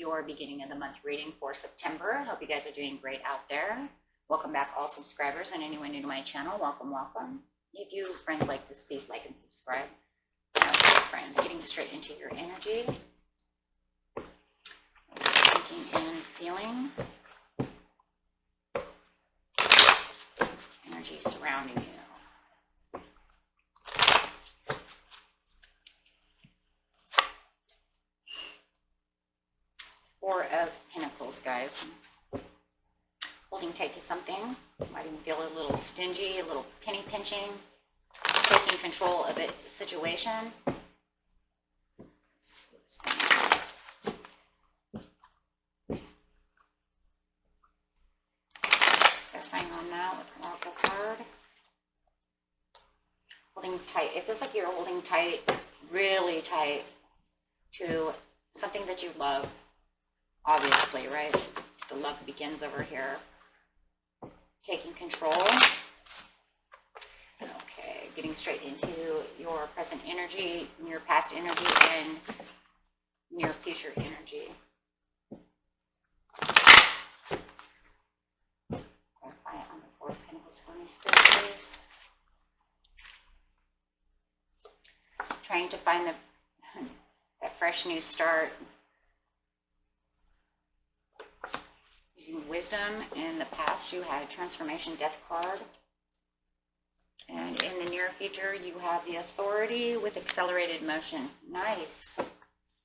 your beginning of the month reading for September. Hope you guys are doing great out there. Welcome back, all subscribers, and anyone new to my channel. Welcome, welcome. If you friends like this, please like and subscribe. Now, friends, getting straight into your energy. Thinking and feeling. Energy surrounding you. Four of Pentacles, guys. Holding tight to something. Might even feel a little stingy, a little penny pinching. Taking control of a situation. Let's see what's going on. Clarifying on that with an oracle card. Holding tight. It feels like you're holding tight, really tight, to something that you love. Obviously, right? The love begins over here. Taking control. Okay, getting straight into your present energy, your past energy, and near future energy. Clarify on the Four of Pentacles for me, Spirit, please. Trying to find that fresh new start. Using wisdom. In the past, you had transformation death card. And in the near future, you have the authority with accelerated motion. Nice.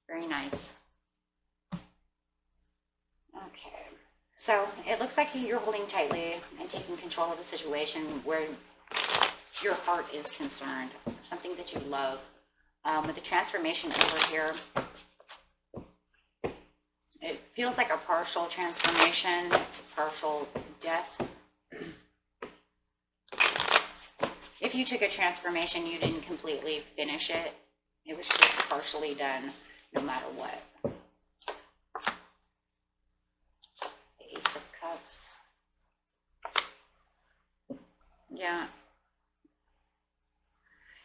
Very nice. Okay. So it looks like you're holding tightly and taking control of a situation where your heart is concerned. Something that you love. With the transformation over here, it feels like a partial transformation, partial death. If you took a transformation, you didn't completely finish it. It was just partially done, no matter what. The Ace of Cups. Yeah.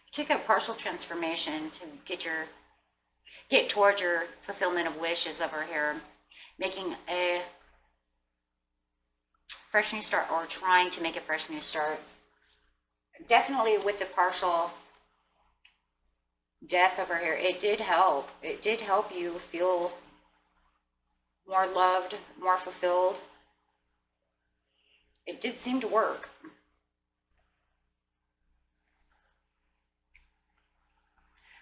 You took a partial transformation to get towards your fulfillment of wishes over here, making a fresh new start, or trying to make a fresh new start. Definitely with the partial death over here, it did help. It did help you feel more loved, more fulfilled. It did seem to work.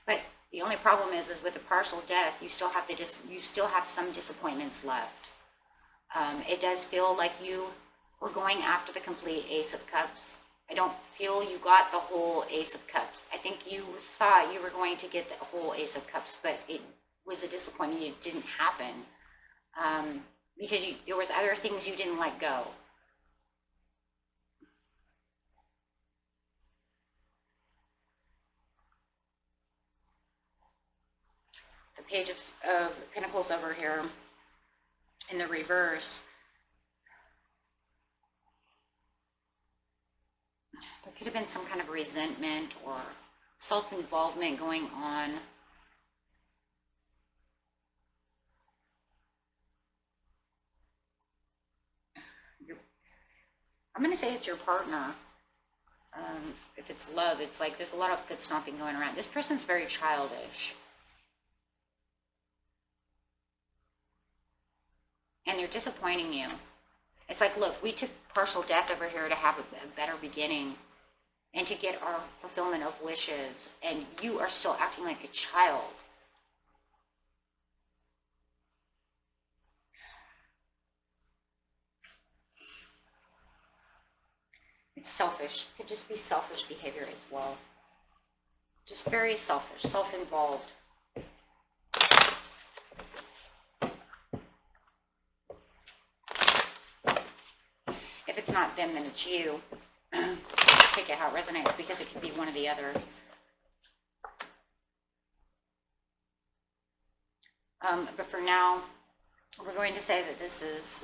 But the only problem is with the partial death, you still have some disappointments left. It does feel like you were going after the complete Ace of Cups. I don't feel you got the whole Ace of Cups. I think you thought you were going to get the whole Ace of Cups, but it was a disappointment. It didn't happen because there was other things you didn't let go. The Page of Pentacles over here in the reverse. There could have been some kind of resentment or self-involvement going on. I'm going to say it's your partner. If it's love, it's like there's a lot of foot stomping going around. This person's very childish. And they're disappointing you. It's like, look, we took partial death over here to have a better beginning and to get our fulfillment of wishes, and you are still acting like a child. It's selfish. It could just be selfish behavior as well. Just very selfish, self-involved. If it's not them, then it's you. Take it how it resonates, because it could be one or the other. But for now, we're going to say that this is,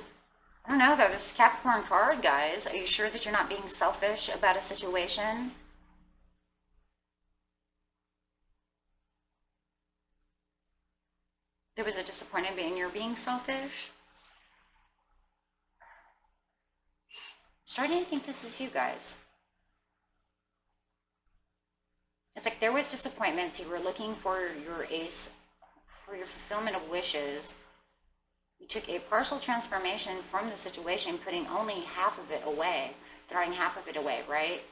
I don't know though, this is Capricorn card, guys. Are you sure that you're not being selfish about a situation? There was a disappointment in your being selfish. Starting to think this is you guys. It's like there was disappointments. You were looking for your ace, for your fulfillment of wishes. You took a partial transformation from the situation, putting only half of it away, throwing half of it away, right?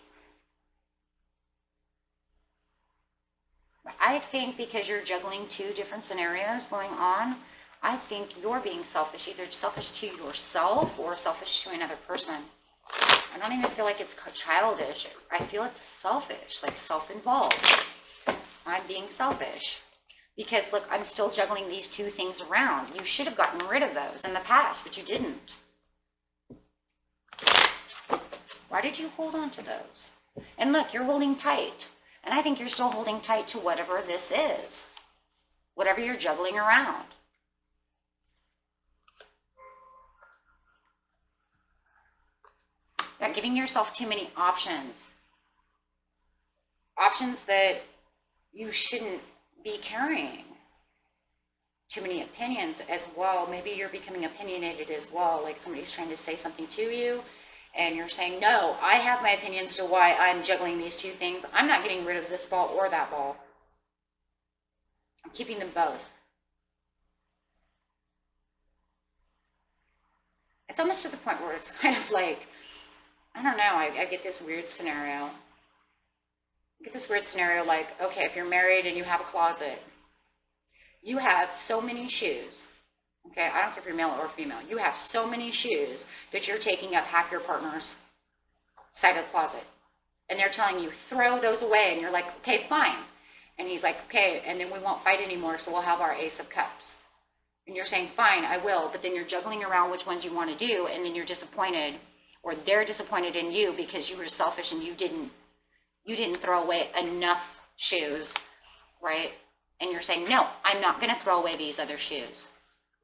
I think because you're juggling two different scenarios going on, I think you're being selfish, either selfish to yourself or selfish to another person. I don't even feel like it's childish. I feel it's selfish, like self-involved. I'm being selfish. Because look, I'm still juggling these two things around. You should have gotten rid of those in the past, but you didn't. Why did you hold on to those? And look, you're holding tight. And I think you're still holding tight to whatever this is. Whatever you're juggling around. You're giving yourself too many options. Options that you shouldn't be carrying. Too many opinions as well. Maybe you're becoming opinionated as well. Like somebody's trying to say something to you and you're saying, no, I have my opinions to why I'm juggling these two things. I'm not getting rid of this ball or that ball. I'm keeping them both. It's almost to the point where it's kind of like, I don't know, I get this weird scenario. Like, okay, if you're married and you have a closet, you have so many shoes. Okay, I don't care if you're male or female. You have so many shoes that you're taking up half your partner's side of the closet. And they're telling you, throw those away. And you're like, okay, fine. And he's like, okay, and then we won't fight anymore, so we'll have our Ace of Cups. And you're saying, fine, I will. But then you're juggling around which ones you want to do, and then you're disappointed, or they're disappointed in you because you were selfish and you didn't throw away enough shoes, right? And you're saying, no, I'm not going to throw away these other shoes.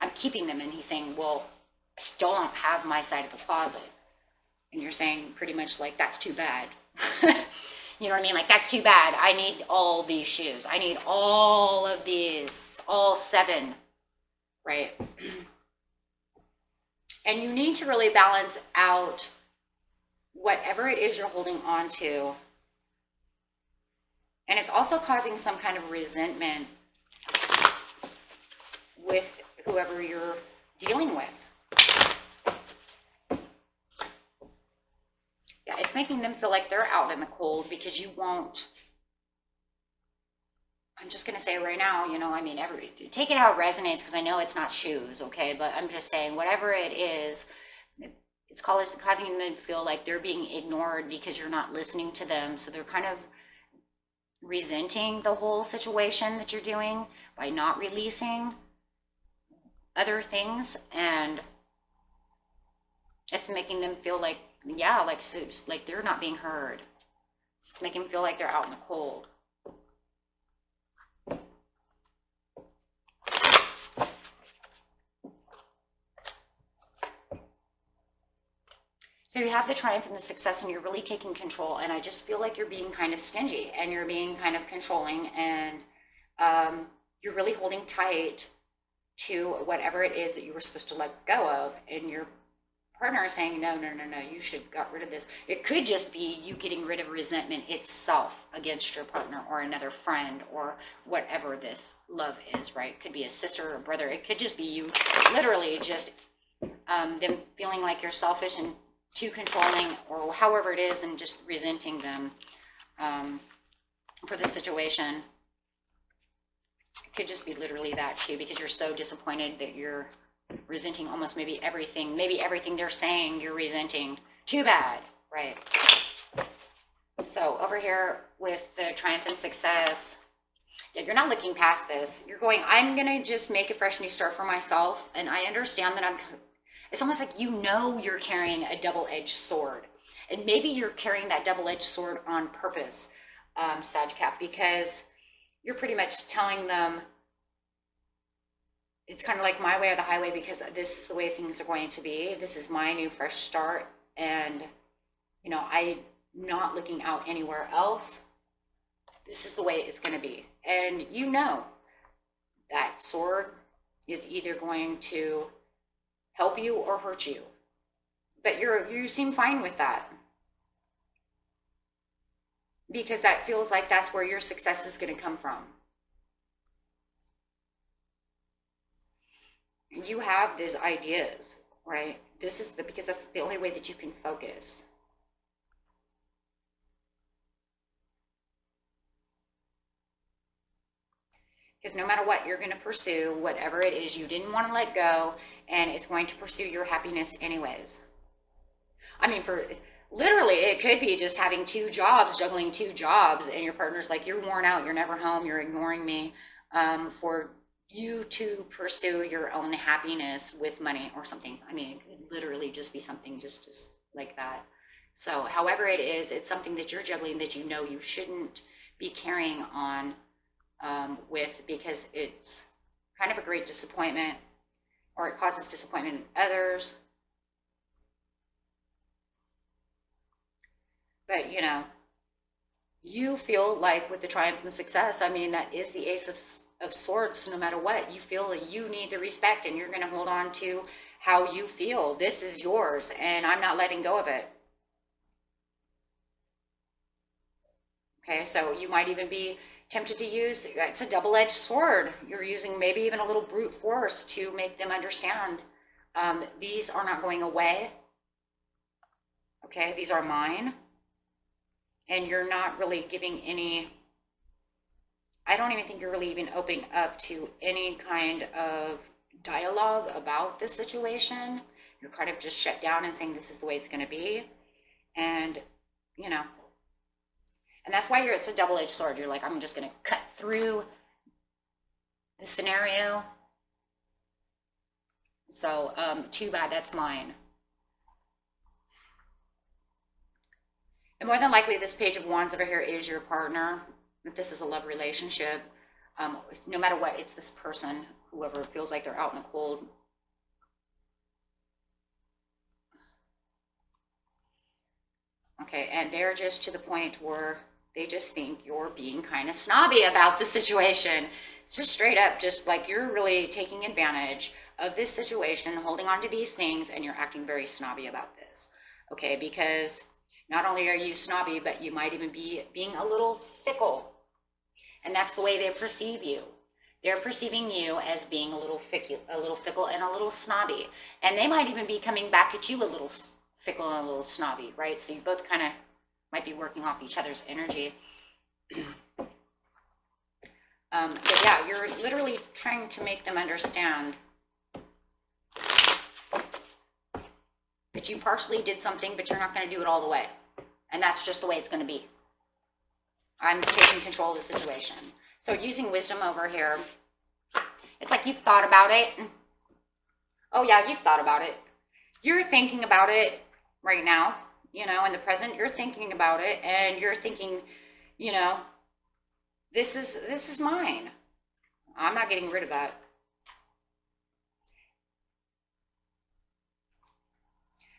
I'm keeping them. And he's saying, well, I still don't have my side of the closet. And you're saying pretty much like, that's too bad. You know what I mean? Like, that's too bad. I need all these shoes. I need all of these, all 7, right? And you need to really balance out whatever it is you're holding on to. And it's also causing some kind of resentment with whoever you're dealing with. Yeah, it's making them feel like they're out in the cold because you won't. I'm just going to say right now, you know, I mean, take it how it resonates, because I know it's not shoes, okay? But I'm just saying, whatever it is, it's causing them to feel like they're being ignored because you're not listening to them. So they're kind of resenting the whole situation that you're doing by not releasing other things, and it's making them feel like, yeah, like they're not being heard. It's making them feel like they're out in the cold. So you have the triumph and the success, and you're really taking control, and I just feel like you're being kind of stingy, and you're being kind of controlling, and you're really holding tight to whatever it is that you were supposed to let go of, and your partner is saying, no, you should have got rid of this. It could just be you getting rid of resentment itself against your partner or another friend or whatever this love is, right? It could be a sister or a brother. It could just be you literally just them feeling like you're selfish and too controlling, or however it is, and just resenting them for the situation. It could just be literally that too, because you're so disappointed that you're resenting almost maybe everything they're saying you're resenting. Too bad, right? So over here with the triumph and success, yeah, you're not looking past this. You're going, I'm gonna just make a fresh new start for myself, and I understand that it's almost like, you know, you're carrying a double-edged sword, and maybe you're carrying that double-edged sword on purpose, Sag Cap, because you're pretty much telling them it's kind of like my way or the highway, because this is the way things are going to be. This is my new fresh start, and you know, I'm not looking out anywhere else. This is the way it's going to be, and you know that sword is either going to help you or hurt you. But you seem fine with that, because that feels like that's where your success is going to come from. You have these ideas, right? Because that's the only way that you can focus. Because no matter what, you're going to pursue whatever it is you didn't want to let go, and it's going to pursue your happiness anyways. I mean, for literally, it could be just having 2 jobs, juggling 2 jobs, and your partner's like, you're worn out, you're never home, you're ignoring me, for you to pursue your own happiness with money or something. I mean, it could literally just be something just like that. So however it is, it's something that you're juggling that you know you shouldn't be carrying on with, because it's kind of a great disappointment, or it causes disappointment in others. But you know, you feel like with the triumph and success, I mean, that is the Ace of Swords. No matter what, you feel that you need the respect, and you're going to hold on to how you feel. This is yours, and I'm not letting go of it. Okay, so you might even be tempted to use, it's a double-edged sword. You're using maybe even a little brute force to make them understand, these are not going away. Okay, these are mine. And you're not really giving any, I don't even think you're really even opening up to any kind of dialogue about the situation. You're kind of just shut down and saying this is the way it's going to be. And, you know, and that's why it's a double-edged sword. You're like, I'm just going to cut through the scenario. So, too bad, that's mine. And more than likely, this Page of Wands over here is your partner. If this is a love relationship, no matter what, it's this person, whoever feels like they're out in the cold. Okay, and they're just to the point where they just think you're being kind of snobby about the situation. It's just straight up, just like you're really taking advantage of this situation, holding on to these things, and you're acting very snobby about this. Okay, because not only are you snobby, but you might even be being a little fickle. And that's the way they perceive you. They're perceiving you as being a little fickle and a little snobby. And they might even be coming back at you a little fickle and a little snobby, right? So you both kind of might be working off each other's energy. But yeah, you're literally trying to make them understand that you partially did something, but you're not going to do it all the way. And that's just the way it's going to be. I'm taking control of the situation. So using wisdom over here, it's like you've thought about it. Oh yeah, you've thought about it. You're thinking about it right now, you know, in the present. You're thinking about it, and you're thinking, you know, this is mine. I'm not getting rid of that.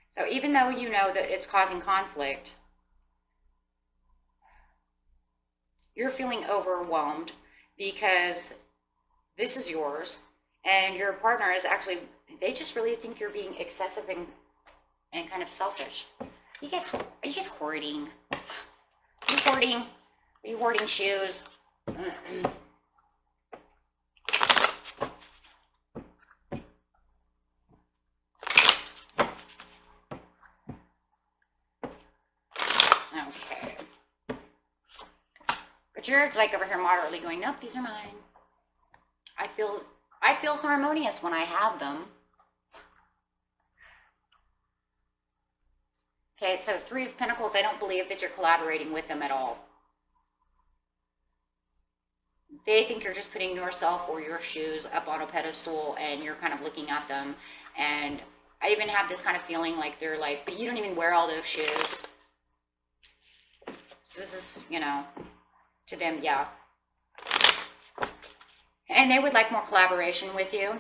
So even though you know that it's causing conflict, you're feeling overwhelmed because this is yours, and your partner is actually, they just really think you're being excessive and kind of selfish. Are you guys hoarding? Are you hoarding? Are you hoarding shoes? Okay. But you're like over here moderately going, nope, these are mine. I feel harmonious when I have them. Okay, so 3 of Pentacles, I don't believe that you're collaborating with them at all. They think you're just putting yourself or your shoes up on a pedestal, and you're kind of looking at them. And I even have this kind of feeling like they're like, but you don't even wear all those shoes. So this is, you know, to them, yeah. And they would like more collaboration with you.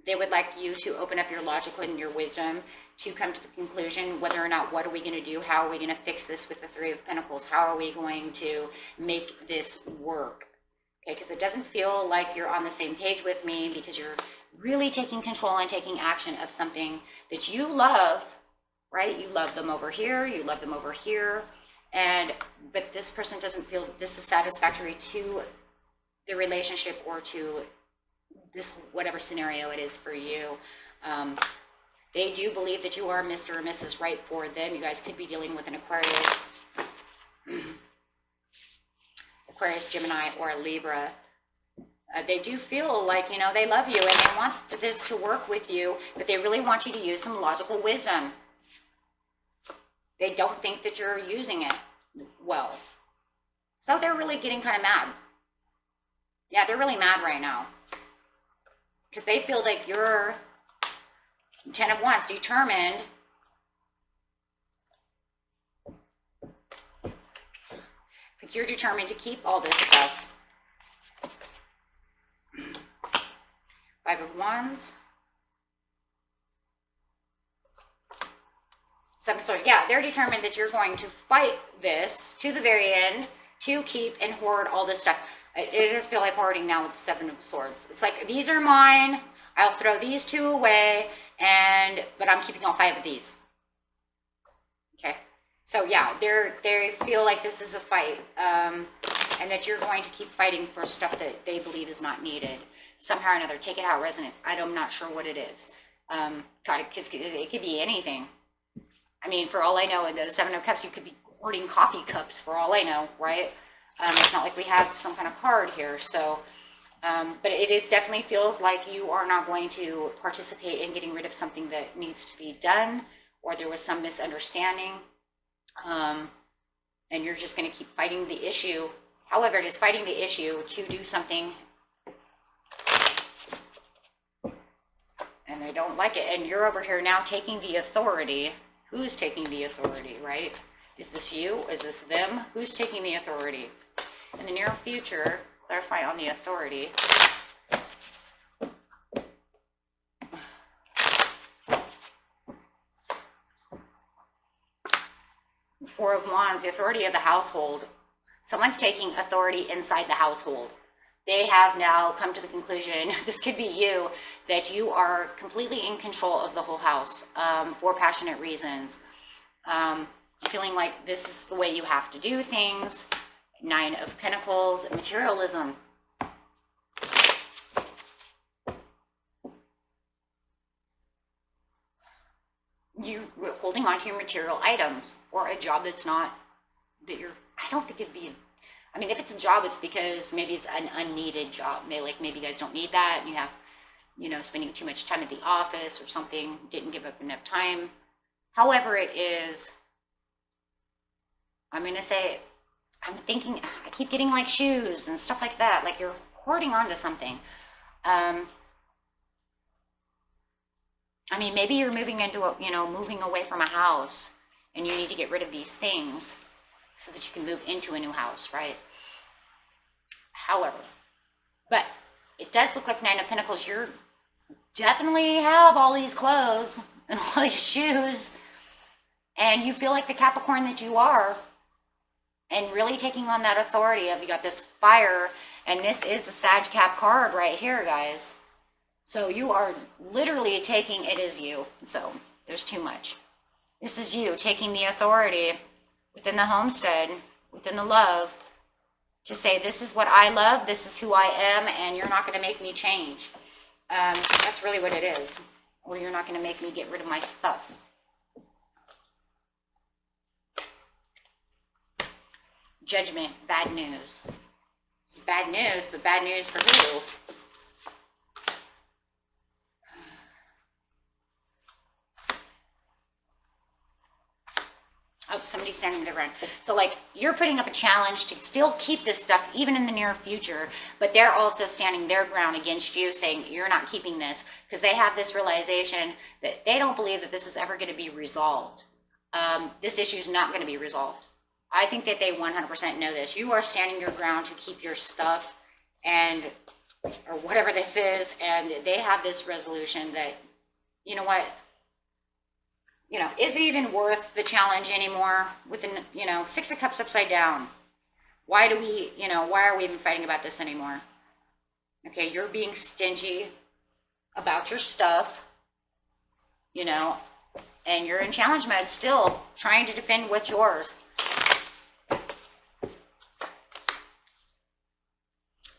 They would like you to open up your logic and your wisdom to come to the conclusion whether or not, what are we going to do? How are we going to fix this with the 3 of Pentacles? How are we going to make this work? Okay, because it doesn't feel like you're on the same page with me, because you're really taking control and taking action of something that you love, right? You love them over here, you love them over here, but this person doesn't feel this is satisfactory to the relationship or to this whatever scenario it is for you. They do believe that you are Mr. or Mrs. Right for them. You guys could be dealing with an Aquarius, Gemini, or a Libra. They do feel like, you know, they love you and they want this to work with you, but they really want you to use some logical wisdom. They don't think that you're using it well. So they're really getting kind of mad. Yeah, they're really mad right now. Because they feel like you're 10 of Wands, determined. Like you're determined to keep all this stuff. 5 of Wands. 7 of Swords. Yeah, they're determined that you're going to fight this to the very end to keep and hoard all this stuff. It does feel like hoarding now with the 7 of Swords. It's like, these are mine. I'll throw these 2 away, but I'm keeping all 5 of these. Okay. So yeah, they feel like this is a fight, and that you're going to keep fighting for stuff that they believe is not needed. Somehow or another, take it out resonance. I'm not sure what it is. God, it could be anything. I mean, for all I know, in the 7 of Cups, you could be hoarding coffee cups for all I know, right? It's not like we have some kind of card here. So, but it is definitely feels like you are not going to participate in getting rid of something that needs to be done, or there was some misunderstanding. And you're just going to keep fighting the issue. However, it is fighting the issue to do something, and they don't like it. And you're over here now taking the authority. Who's taking the authority, right? Is this you? Is this them? Who's taking the authority? In the near future, clarify on the authority. Four of Wands, the authority of the household. Someone's taking authority inside the household. They have now come to the conclusion, this could be you, that you are completely in control of the whole house, for passionate reasons. Feeling like this is the way you have to do things. 9 of Pentacles, materialism. You holding on to your material items, or a job that's not, that you're, I don't think it'd be, I mean, if it's a job, it's because maybe it's an unneeded job. Maybe you guys don't need that, and you have, you know, spending too much time at the office or something, didn't give up enough time. However it is, I'm going to say, I'm thinking, I keep getting like shoes and stuff like that, like you're hoarding onto something. I mean, maybe you're moving into a, you know, moving away from a house, and you need to get rid of these things so that you can move into a new house, right? However, but it does look like 9 of Pentacles, you're definitely have all these clothes and all these shoes, and you feel like the Capricorn that you are, and really taking on that authority of, you got this fire, and this is a Sag Cap card right here, guys. So you are literally taking, it is you. So there's too much. This is you taking the authority within the homestead, within the love, to say, this is what I love, this is who I am, and you're not going to make me change. That's really what it is. Or you're not going to make me get rid of my stuff. Judgment, bad news. It's bad news, but bad news for who? Oh, somebody's standing their ground. So like, you're putting up a challenge to still keep this stuff even in the near future, but they're also standing their ground against you, saying you're not keeping this, because they have this realization that they don't believe that this is ever going to be resolved. This issue is not going to be resolved. I think that they 100% know this. You are standing your ground to keep your stuff, and, or whatever this is, and they have this resolution that, you know what, you know, is it even worth the challenge anymore? With the, you know, 6 of Cups upside down. Why do we, you know, why are we even fighting about this anymore? Okay, you're being stingy. about your stuff, you know, and you're in challenge mode still, trying to defend what's yours.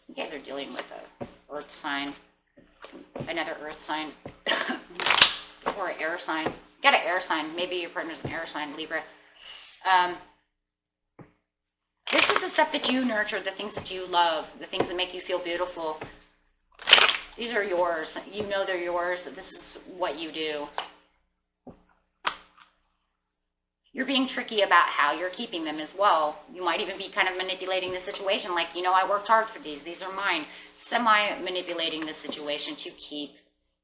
You guys are dealing with a earth sign, another earth sign, or an air sign. You got an air sign. Maybe your partner's an air sign, Libra. This is the stuff that you nurture, the things that you love, the things that make you feel beautiful. These are yours. You know they're yours. This is what you do. You're being tricky about how you're keeping them as well. You might even be kind of manipulating the situation. Like, you know, I worked hard for these. These are mine. Semi-manipulating the situation to keep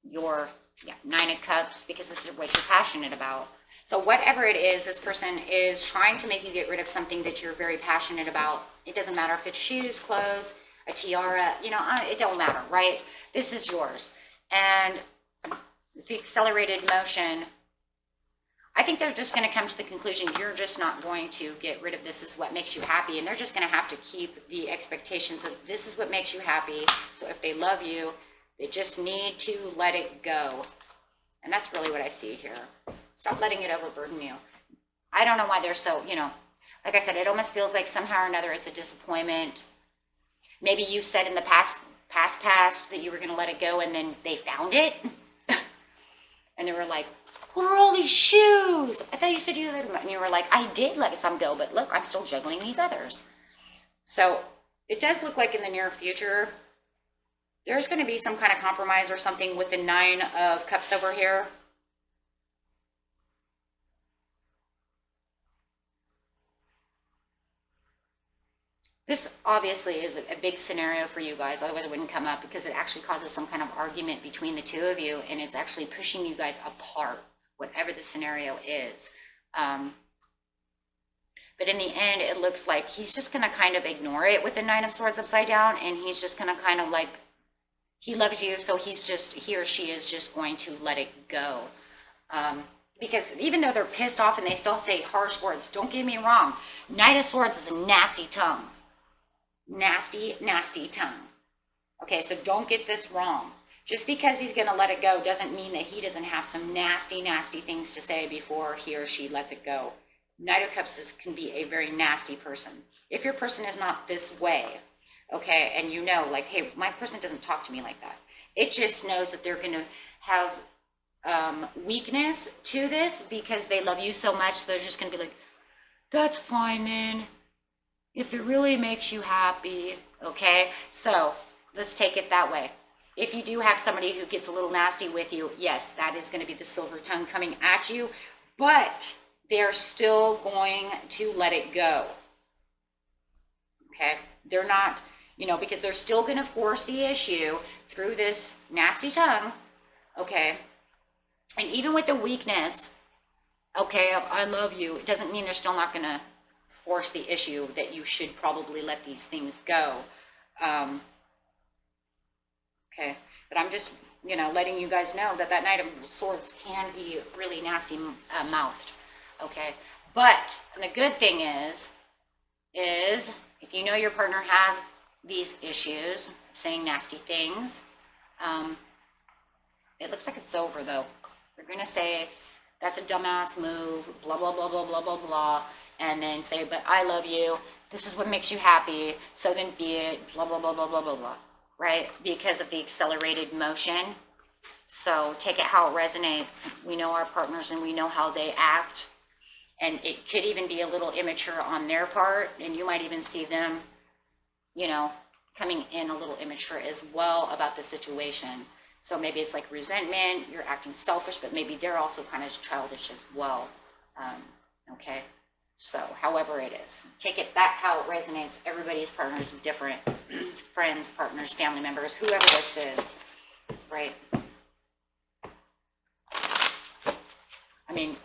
your Nine of Cups, because this is what you're passionate about. So whatever it is, this person is trying to make you get rid of something that you're very passionate about. It doesn't matter if it's shoes, clothes, a tiara, you know, it don't matter, right? This is yours. And the accelerated motion, I think they're just going to come to the conclusion you're just not going to get rid of this. This is what makes you happy. And they're just going to have to keep the expectations of this is what makes you happy. So if they love you, they just need to let it go. And that's really what I see here. Stop letting it overburden you. I don't know why they're so, you know, like I said, it almost feels like somehow or another it's a disappointment. Maybe you said in the past that you were going to let it go, and then they found it. And they were like, what are all these shoes? I thought you said you let them. And you were like, I did let some go, but look, I'm still juggling these others. So it does look like in the near future, there's going to be some kind of compromise or something with the Nine of Cups over here. This obviously is a big scenario for you guys, otherwise it wouldn't come up, because it actually causes some kind of argument between the two of you, and it's actually pushing you guys apart, whatever the scenario is. But in the end, it looks like he's just going to kind of ignore it with the Nine of Swords upside down, and he's just going to kind of like, he loves you, so he or she is just going to let it go. Because even though they're pissed off and they still say harsh words, don't get me wrong, Knight of Swords is a nasty tongue. Nasty, nasty tongue. Okay, so don't get this wrong. Just because he's going to let it go doesn't mean that he doesn't have some nasty, nasty things to say before he or she lets it go. Knight of Cups can be a very nasty person. If your person is not this way, okay, and you know, like, hey, my person doesn't talk to me like that. It just knows that they're going to have weakness to this because they love you so much. They're just going to be like, that's fine then. If it really makes you happy, okay? So let's take it that way. If you do have somebody who gets a little nasty with you, yes, that is going to be the silver tongue coming at you, but they're still going to let it go, okay? They're not, you know, because they're still going to force the issue through this nasty tongue, okay? And even with the weakness, okay, of I love you, it doesn't mean they're still not going to force the issue that you should probably let these things go. Okay, but I'm just, you know, letting you guys know that that Knight of Swords can be really nasty mouthed, okay? But the good thing is if you know your partner has these issues, saying nasty things, it looks like it's over though. They're going to say, that's a dumbass move, blah, blah, blah, blah, blah, blah, blah, and then say, but I love you, this is what makes you happy, so then be it, blah, blah, blah, blah, blah, blah, blah, right? Because of the accelerated motion. So take it how it resonates. We know our partners and we know how they act, and it could even be a little immature on their part, and you might even see them, you know, coming in a little immature as well about the situation. So maybe it's like resentment, you're acting selfish, but maybe they're also kind of childish as well, okay? So however it is, take it that how it resonates. Everybody's partner is different. Friends, partners, family members, whoever this is, right? I mean,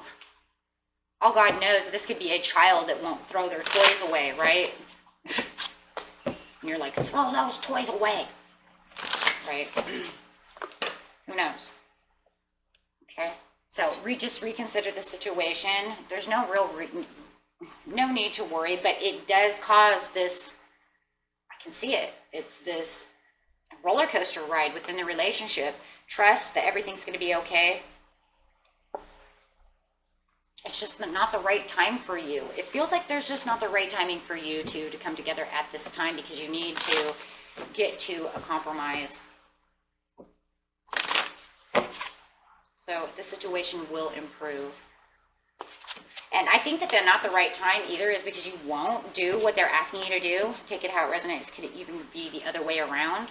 all God knows, this could be a child that won't throw their toys away, right? And you're like, throw those toys away, right? Who knows? Okay, so just reconsider the situation. There's no no need to worry, but it does cause this, I can see it. It's this roller coaster ride within the relationship, trust that everything's going to be okay. It's just not the right time for you. It feels like there's just not the right timing for you to come together at this time, because you need to get to a compromise. So the situation will improve. And I think that they're not the right time either is because you won't do what they're asking you to do. Take it how it resonates. Could it even be the other way around?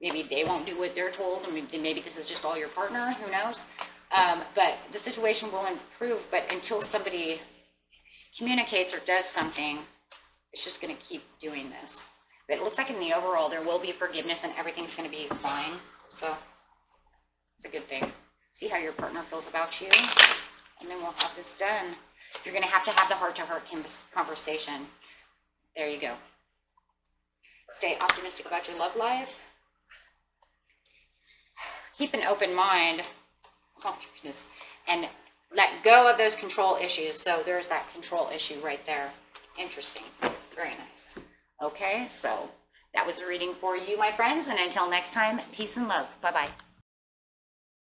Maybe they won't do what they're told, and maybe this is just all your partner, who knows? But the situation will improve, but until somebody communicates or does something, it's just going to keep doing this. But it looks like in the overall, there will be forgiveness and everything's going to be fine. So it's a good thing. See how your partner feels about you, and then we'll have this done. You're going to have the heart-to-heart conversation. There you go. Stay optimistic about your love life. Keep an open mind. Oh, goodness. And let go of those control issues. So there's that control issue right there. Interesting. Very nice. Okay, so that was a reading for you, my friends. And until next time, peace and love. Bye-bye.